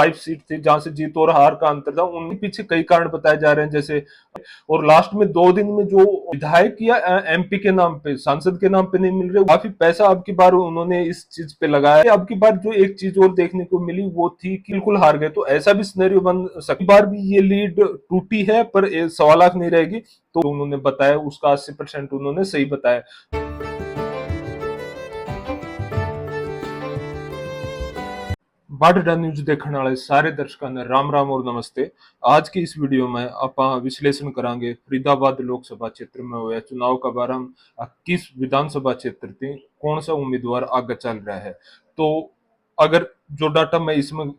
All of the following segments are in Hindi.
5 सीट थी जहां से जीत और हार का अंतर था, उनके पीछे कई कारण बताए जा रहे हैं। जैसे और लास्ट में 2 दिन में जो विधायक या एमपी के नाम पे, सांसद के नाम पे नहीं मिल रहे, काफी पैसा अब की बार उन्होंने इस चीज पे लगाया। अब की बार जो एक चीज और देखने को मिली वो थी कि बिल्कुल हार गए, तो ऐसा भी सिनेरियो बन सकता बार भी ये लीड टूटी है पर 1.25 लाख नहीं रहेगी। तो उन्होंने बताया उसका 80% उन्होंने सही बताया। बाडडा न्यूज देखने वाले सारे दर्शकों ने राम राम और नमस्ते। आज की इस वीडियो में आप विश्लेषण करांगे फरीदाबाद लोकसभा क्षेत्र में हुए चुनाव का बारे में। किस विधानसभा क्षेत्र थी, कौन सा उम्मीदवार आगे चल रहा है। तो अगर जो डाटा मैं इसमें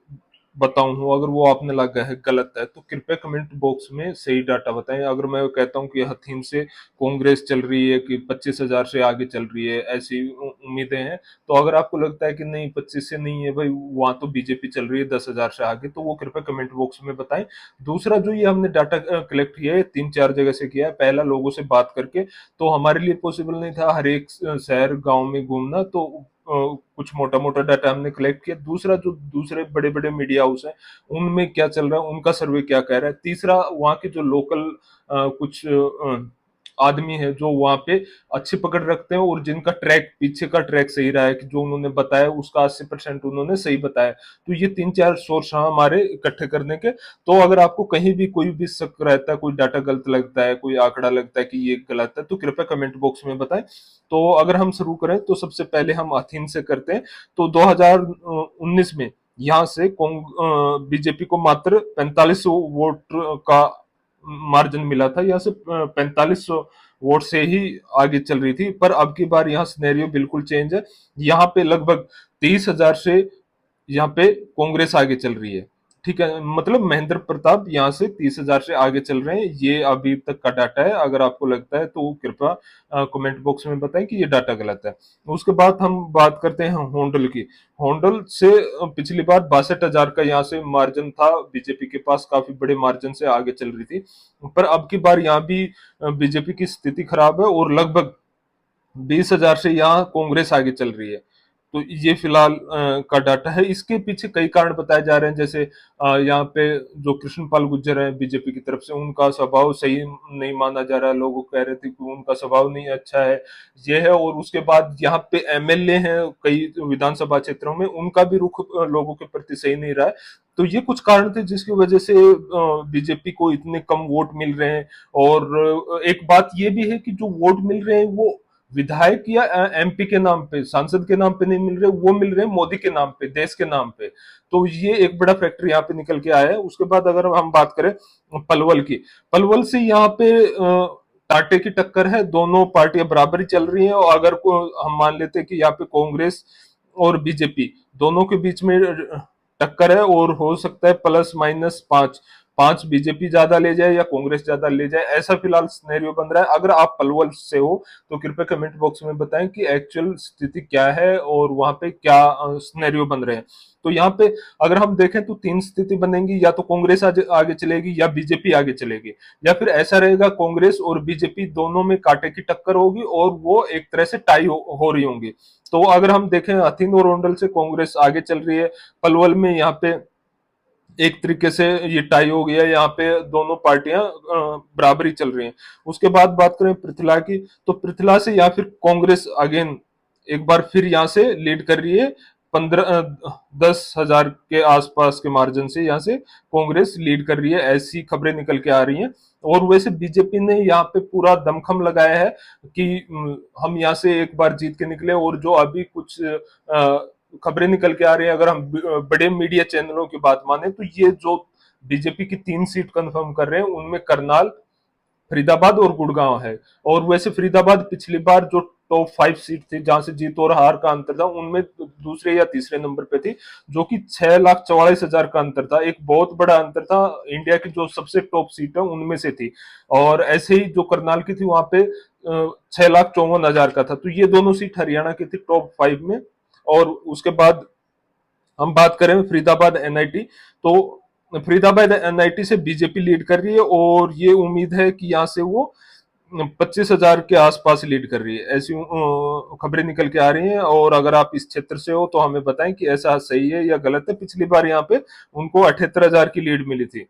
बताऊं हूं, अगर वो आपने लगा है गलत है तो कृपया कमेंट बॉक्स में सही डाटा बताएं। अगर मैं कहता हूं कि हथीन से कांग्रेस चल रही है, कि 25,000 से आगे चल रही है, ऐसी उम्मीदें हैं, तो अगर आपको लगता है कि नहीं 25 से नहीं है भाई, वहां तो बीजेपी चल रही है 10,000 से आगे, तो वो कृपया कमेंट बॉक्स में बताएं। दूसरा, जो ये हमने डाटा कलेक्ट किया है 3-4 जगह से किया है। पहला, लोगों से बात करके, तो हमारे लिए पॉसिबल नहीं था हर एक शहर गांव में घूमना, तो कुछ मोटा मोटा डाटा हमने कलेक्ट किया। दूसरा, जो दूसरे बड़े बड़े मीडिया हाउस हैं उनमें क्या चल रहा है, उनका सर्वे क्या कह रहा है। तीसरा, वहां के जो लोकल कुछ आदमी है जो वहां पे अच्छी पकड़ रखते हैं और जिनका ट्रैक, पीछे का ट्रैक सही रहा है, कि जो उन्होंने बताया उसका 80% उन्होंने सही बताया। तो ये 3-4 सोर्स हैं हमारे इकट्ठे करने के। तो अगर आपको कहीं भी कोई भी शक रहता है, कोई डाटा गलत लगता है, कोई आंकड़ा लगता है कि ये गलत है, तो कृपया कमेंट बॉक्स में बताएं। तो अगर हम शुरू करें तो सबसे पहले हम अथीन से करते हैं। तो 2019 में यहाँ से बीजेपी को मात्र 4500 वोट का मार्जिन मिला था। यहाँ से 4500 वोट से ही आगे चल रही थी। पर अब की बार यहाँ सिनेरियो बिल्कुल चेंज है। यहाँ पे लगभग 30,000 से यहाँ पे कांग्रेस आगे चल रही है। ठीक है, मतलब महेंद्र प्रताप यहाँ से 30,000 से आगे चल रहे हैं। ये अभी तक का डाटा है। अगर आपको लगता है तो कृपया कमेंट बॉक्स में बताएं कि ये डाटा गलत है। उसके बाद हम बात करते हैं होंडल की। होंडल से पिछली बार 62,000 का यहाँ से मार्जिन था बीजेपी के पास, काफी बड़े मार्जिन से आगे चल रही थी। पर अब की बार यहाँ भी बीजेपी की स्थिति खराब है और लगभग 20,000 से यहाँ कांग्रेस आगे चल रही है। तो ये फिलहाल का डाटा है। इसके पीछे कई कारण बताए जा रहे हैं। जैसे यहाँ पे जो कृष्णपाल गुर्जर है बीजेपी की तरफ से, उनका स्वभाव सही नहीं माना जा रहा है। लोग कह रहे थे कि उनका स्वभाव नहीं अच्छा है, ये है। और उसके बाद यहाँ पे एमएलए हैं कई विधानसभा क्षेत्रों में, उनका भी रुख लोगों के प्रति सही नहीं रहा है। तो ये कुछ कारण थे जिसकी वजह से बीजेपी को इतने कम वोट मिल रहे हैं। और एक बात ये भी है कि जो वोट मिल रहे हैं वो विधायक या एमपी के नाम पे, सांसद के नाम पे नहीं मिल रहे, वो मिल रहे हैं मोदी के नाम पे, देश के नाम पे। तो ये एक बड़ा फैक्टर यहाँ पे निकल के आया है। उसके बाद अगर हम बात करें पलवल की, पलवल से यहाँ पे टाटे की टक्कर है। दोनों पार्टियां बराबर ही चल रही हैं। और अगर को हम मान लेते हैं कि यहाँ पे कांग्रेस और बीजेपी दोनों के बीच में टक्कर है, और हो सकता है प्लस माइनस 5 बीजेपी ज्यादा ले जाए या कांग्रेस ज्यादा ले जाए, ऐसा फिलहाल सिनेरियो बन रहा है। अगर आप पलवल से हो तो कृपया कमेंट बॉक्स में बताएं कि एक्चुअल स्थिति क्या है और वहां पे क्या सिनेरियो बन रहे हैं। तो यहाँ पे अगर हम देखें तो 3 स्थिति बनेंगी, या तो कांग्रेस आगे चलेगी या बीजेपी आगे चलेगी, या फिर ऐसा रहेगा कांग्रेस और बीजेपी दोनों में कांटे की टक्कर होगी और वो एक तरह से टाई हो रही होंगी। तो अगर हम देखें हथीन और ओंडल से कांग्रेस आगे चल रही है, पलवल में यहाँ पे एक तरीके से ये टाई हो गया, यहाँ पे दोनों पार्टियां बराबरी चल रही हैं। उसके बाद बात करें पृथला की, तो पृथला से या फिर कांग्रेस अगेन एक बार फिर यहाँ से लीड कर रही है। 10,000 के आसपास के मार्जिन से यहाँ से कांग्रेस लीड कर रही है, ऐसी खबरें निकल के आ रही हैं। और वैसे बीजेपी ने यहाँ पे पूरा दमखम लगाया है कि हम यहाँ से एक बार जीत के निकले। और जो अभी कुछ खबरें निकल के आ रही है, अगर हम बड़े मीडिया चैनलों की बात माने, तो ये जो बीजेपी की 3 सीट कंफर्म कर रहे हैं उनमें करनाल, फरीदाबाद और गुड़गांव है। और वैसे फरीदाबाद पिछली बार जो टॉप 5 सीट थी जहां से जीत और हार का अंतर था, उनमें दूसरे या तीसरे नंबर पे थी, जो कि 6,44,000 का अंतर था। एक बहुत बड़ा अंतर था, इंडिया की जो सबसे टॉप सीट है उनमें से थी। और ऐसे ही जो करनाल की थी वहां पे 6,54,000 का था। तो ये दोनों सीट हरियाणा की थी टॉप 5 में। और उसके बाद हम बात करें फरीदाबाद एनआईटी, तो फरीदाबाद एनआईटी से बीजेपी लीड कर रही है और ये उम्मीद है कि यहाँ से वो 25,000 के आसपास लीड कर रही है, ऐसी खबरें निकल के आ रही हैं। और अगर आप इस क्षेत्र से हो तो हमें बताएं कि ऐसा सही है या गलत है। पिछली बार यहाँ पे उनको 78,000 की लीड मिली थी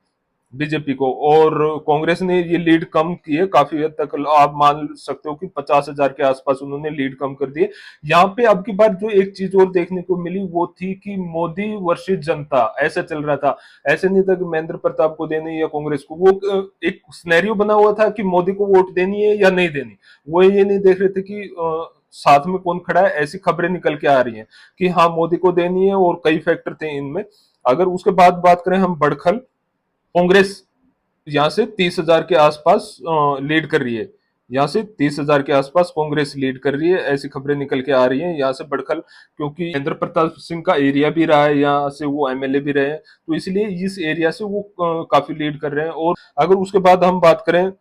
बीजेपी को, और कांग्रेस ने ये लीड कम की है काफी हद तक। आप मान सकते हो कि 50,000 के आसपास उन्होंने लीड कम कर दी है। यहाँ पे अब की बार जो एक चीज और देखने को मिली वो थी कि मोदी वर्सेस जनता ऐसा चल रहा था। ऐसे नहीं था कि महेंद्र प्रताप को देनी या कांग्रेस को, वो एक सिनेरियो बना हुआ था कि मोदी को वोट देनी है या नहीं देनी। वो ये नहीं देख रहे थे कि साथ में कौन खड़ा है। ऐसी खबरें निकल के आ रही हैं कि हाँ मोदी को देनी है, और कई फैक्टर थे इनमें। अगर उसके बाद बात करें हम बड़खल, कांग्रेस यहाँ से 30,000 के आसपास लीड कर रही है। यहाँ से 30,000 के आसपास कांग्रेस लीड कर रही है, ऐसी खबरें निकल के आ रही हैं यहाँ से बड़खल। क्योंकि महेंद्र प्रताप सिंह का एरिया भी रहा है, यहाँ से वो एमएलए भी रहे हैं, तो इसलिए इस एरिया से वो काफी लीड कर रहे हैं। और अगर उसके बाद हम बात करें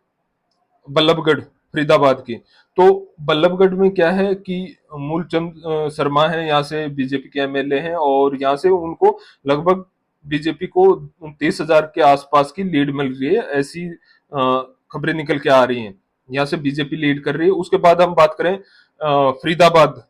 बल्लभगढ़ फरीदाबाद की, तो बल्लभगढ़ में क्या है कि मूलचंद शर्मा है, यहाँ से बीजेपी के एमएलए हैं, और यहाँ से उनको लगभग बीजेपी को 30,000 के आसपास की लीड मिल रही है, ऐसी खबरें निकल के आ रही हैं। यहाँ से बीजेपी लीड कर रही है। उसके बाद हम बात करें फरीदाबाद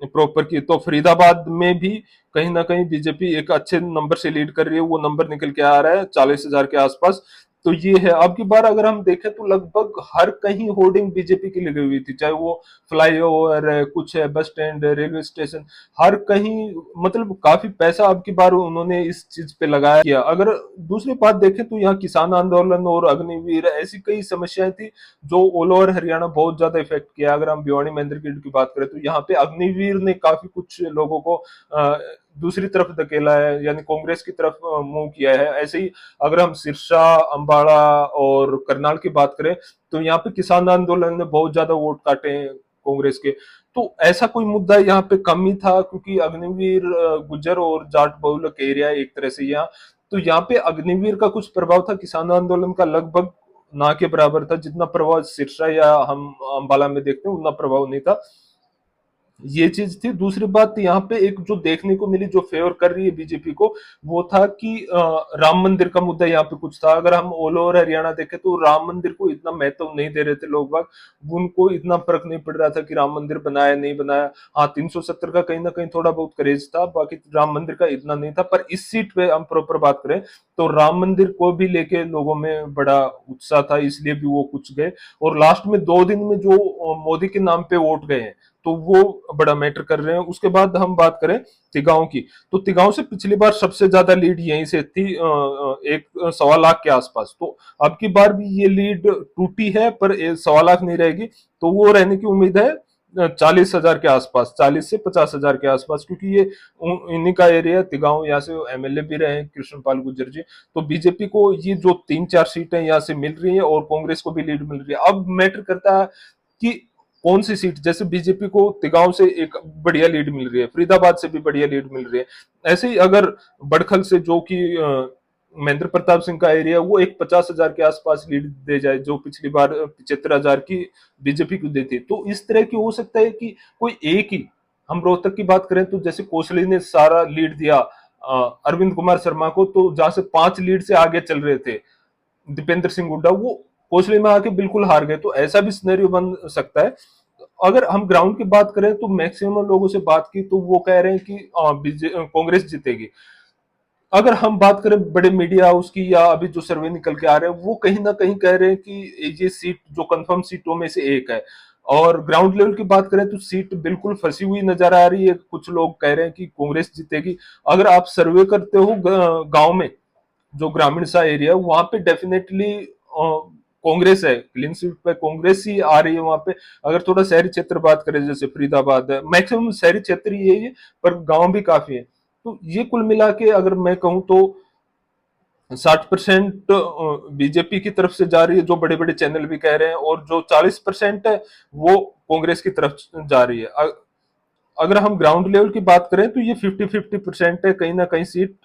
प्रॉपर की, तो फरीदाबाद में भी कहीं ना कहीं बीजेपी एक अच्छे नंबर से लीड कर रही है। वो नंबर निकल के आ रहा है 40,000 के आसपास। तो ये है। अब की बार अगर हम देखें तो लगभग हर कहीं होर्डिंग बीजेपी की लगी हुई थी, चाहे वो फ्लाईओवर है, कुछ है, बस स्टैंड है, रेलवे स्टेशन, हर कहीं। मतलब काफी पैसा अब की बार उन्होंने इस चीज पे लगाया किया। अगर दूसरी बात देखें तो यहाँ किसान आंदोलन और अग्निवीर ऐसी कई समस्याएं थी जो ऑल ओवर हरियाणा बहुत ज्यादा इफेक्ट किया। अगर हम भिवानी महेंद्रगढ़ की बात करें तो यहाँ पे अग्निवीर ने काफी कुछ लोगों को दूसरी तरफ धकेला है, यानी कांग्रेस की तरफ मूव किया है। ऐसे ही अगर हम सिरसा, अंबाला और करनाल की बात करें तो यहाँ पे किसान आंदोलन ने बहुत ज्यादा वोट काटे हैं कांग्रेस के। तो ऐसा कोई मुद्दा यहाँ पे कम ही था, क्योंकि अग्निवीर गुज्जर और जाट बहुलक एरिया है एक तरह से यहाँ। तो यहाँ पे अग्निवीर का कुछ प्रभाव था, किसान आंदोलन का लगभग ना के बराबर था। जितना प्रभाव सिरसा या हम अंबाला में देखते हैं उतना प्रभाव नहीं था। ये चीज थी। दूसरी बात यहाँ पे एक जो देखने को मिली, जो फेवर कर रही है बीजेपी को, वो था कि राम मंदिर का मुद्दा यहाँ पे कुछ था। अगर हम ऑल ओवर हरियाणा देखें तो राम मंदिर को इतना महत्व नहीं दे रहे थे लोग बाग। उनको इतना फर्क नहीं पड़ रहा था कि राम मंदिर बनाया नहीं बनाया। हाँ 370 का कहीं ना कहीं थोड़ा बहुत क्रेज था, बाकी राम मंदिर का इतना नहीं था। पर इस सीट पे हम प्रॉपर बात करें तो राम मंदिर को भी लेके लोगों में बड़ा उत्साह था, इसलिए भी वो कुछ गए। और लास्ट में 2 दिन में जो मोदी के नाम पे वोट गए हैं, तो वो बड़ा मैटर कर रहे हैं। उसके बाद हम बात करें तिगांव की, तो तिगांव से पिछली बार सबसे ज्यादा लीड यहीं से थी, एक 1.25 लाख के आसपास। तो अब की बार भी ये लीड टूटी है, पर 1.25 लाख नहीं रहेगी। तो वो रहने की उम्मीद है 40,000 के आसपास, 40 से 50,000 के आसपास, क्योंकि ये इन्हीं का एरिया तिगांव। यहाँ से एमएलए भी रहे कृष्णपाल गुर्जर जी। तो बीजेपी को ये जो 3-4 सीटें यहाँ से मिल रही है, और कांग्रेस को भी लीड मिल रही है। अब मैटर करता है कि कौन सी सीट, जैसे बीजेपी को तिगांव से एक बढ़िया लीड मिल रही है, फरीदाबाद से भी बढ़िया लीड मिल रही है। ऐसे ही अगर बड़खल से, जो कि महेंद्र प्रताप सिंह का एरिया, वो एक 50,000 के आसपास लीड दे जाए, जो पिछली बार 75,000 की बीजेपी को दी थी। तो इस तरह की हो सकता है कि कोई एक ही, हम रोहतक की बात करें तो जैसे कोसली ने सारा लीड दिया अरविंद कुमार शर्मा को, तो जहां से 5 लीड से आगे चल रहे थे दीपेंद्र सिंह हुड्डा, वो कोसली में आके बिल्कुल हार गए। तो ऐसा भी सिनेरियो बन सकता है। अगर हम ग्राउंड की बात करें तो मैक्सिमम लोगों से बात की तो वो कह रहे हैं कि कांग्रेस जीतेगी। अगर हम बात करें बड़े मीडिया हाउस की, या अभी जो सर्वे निकल के आ रहे हैं, वो कहीं ना कहीं कह रहे हैं कि ये सीट जो कंफर्म सीटों में से एक है। और ग्राउंड लेवल की बात करें तो सीट बिल्कुल फंसी हुई नजर आ रही है। कुछ लोग कह रहे हैं कि कांग्रेस जीतेगी। अगर आप सर्वे करते हो गांव में, जो ग्रामीण सा एरिया, वहां पे डेफिनेटली कांग्रेस है, क्लीन स्वीप पे कांग्रेस ही आ रही है वहां पे। अगर थोड़ा शहरी क्षेत्र बात करें, जैसे फरीदाबाद है, मैक्सिमम शहरी क्षेत्र ही है, पर गांव भी काफी है। तो ये कुल मिला के अगर मैं कहूं तो 60% बीजेपी की तरफ से जा रही है, जो बड़े बड़े चैनल भी कह रहे हैं, और जो 40% है वो कांग्रेस की तरफ जा रही है। अगर हम ग्राउंड लेवल की बात करें तो ये 50-50% है, कहीं ना कहीं सीट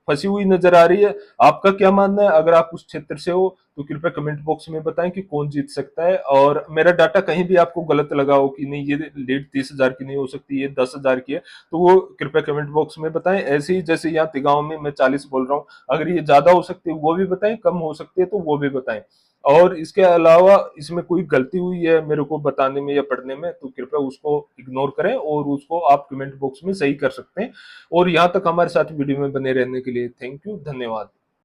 फंसी हुई नजर आ रही है। आपका क्या मानना है? अगर आप उस क्षेत्र से हो तो कृपया कमेंट बॉक्स में बताएं कि कौन जीत सकता है। और मेरा डाटा कहीं भी आपको गलत लगा हो कि नहीं ये लीड 30,000 की नहीं हो सकती, ये 10,000 की है, तो वो कृपया कमेंट बॉक्स में बताएं। ऐसे ही जैसे यहाँ तिगांव में मैं 40 बोल रहा हूँ, अगर ये ज्यादा हो सकती है वो भी बताएं, कम हो सकती है तो वो भी बताएं। और इसके अलावा इसमें कोई गलती हुई है मेरे को बताने में या पढ़ने में तो कृपया उसको इग्नोर करें और उसको आप कमेंट बॉक्स में सही कर सकते हैं। और यहाँ तक हमारे साथ वीडियो में बने रहने के लिए थैंक यू, धन्यवाद।